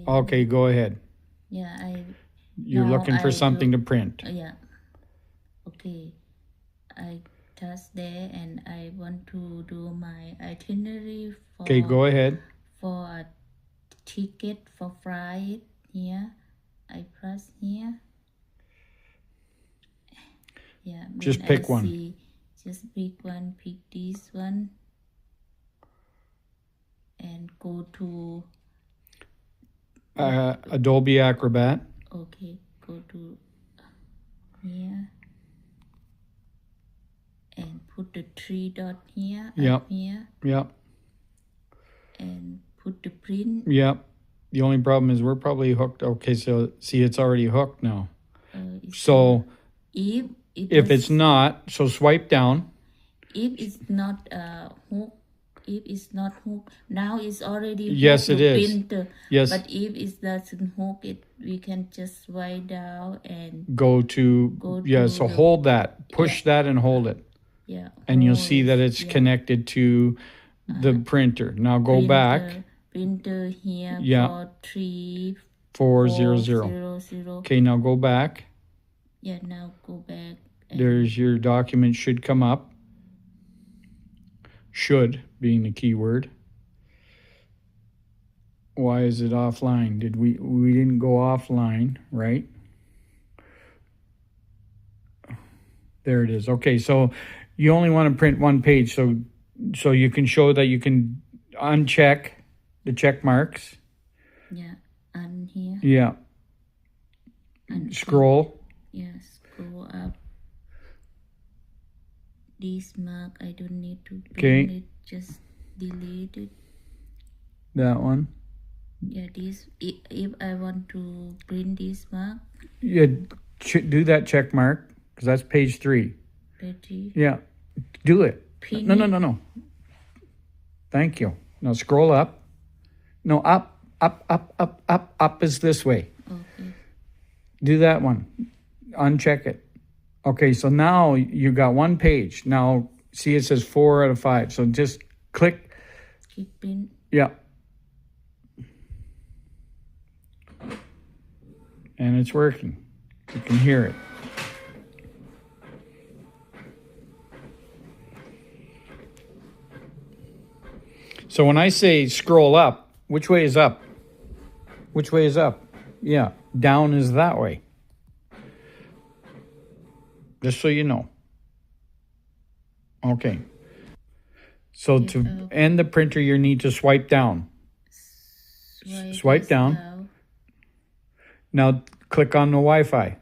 Okay, go ahead. Yeah, You're looking for something to print. Yeah. Okay. I touch there and I want to do my itinerary for. Okay, go ahead. For a ticket for flight here. I press here. Yeah. Just pick one. Just pick one. Pick this one. And go to Adobe Acrobat. Okay, go to here and put the 3 dot here. Yep. Here. Yep. And put the print. Yep. The only problem is we're probably hooked. Okay, so see, it's already hooked now. So if it's not, so swipe down. If it's not hooked, if it's not hooked, now it's already hooked. Yes, it is. Printer. Yes. But if it doesn't hook it, we can just swipe down and go to yeah. So hold that, push that, and hold it. Yeah. And you'll see that it's connected to the printer. Now go back. Printer here. Yeah. For 3400. Okay, now go back. Yeah. Now go back. There's your document should come up. Should being the key word. Why is it offline? Did we didn't go offline, right? There it is. Okay, so you only want to print one page, so you can show that you can uncheck the check marks. Yeah, and here. Yeah. Scroll. Yeah, scroll up. This mark I don't need to print it, just delete it. That one. Yeah, this if I want to print this mark. Yeah, do that check mark because that's page 3. Page 3. Yeah, do it. Print No. Thank you. Now scroll up. No, up is this way. Okay. Do that one. Uncheck it. Okay, so now you got one page. Now, see it says 4 out of 5. So just click. Keep print. Yeah. And it's working. You can hear it. So when I say scroll up, which way is up? Which way is up? Yeah, down is that way. Just so you know. Okay. So to end the printer, you need to swipe down. Swipe down. Now click on the Wi-Fi.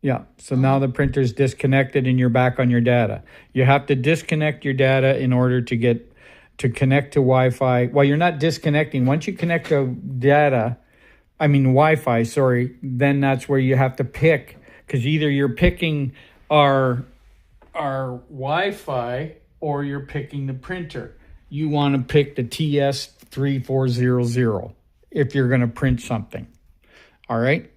Yeah. So now the printer's disconnected and you're back on your data. You have to disconnect your data in order to connect to Wi-Fi. Well, you're not disconnecting. Once you connect to Wi-Fi, sorry, then that's where you have to pick, because either you're picking our Wi-Fi or you're picking the printer. You want to pick the TS3400 if you're going to print something. All right?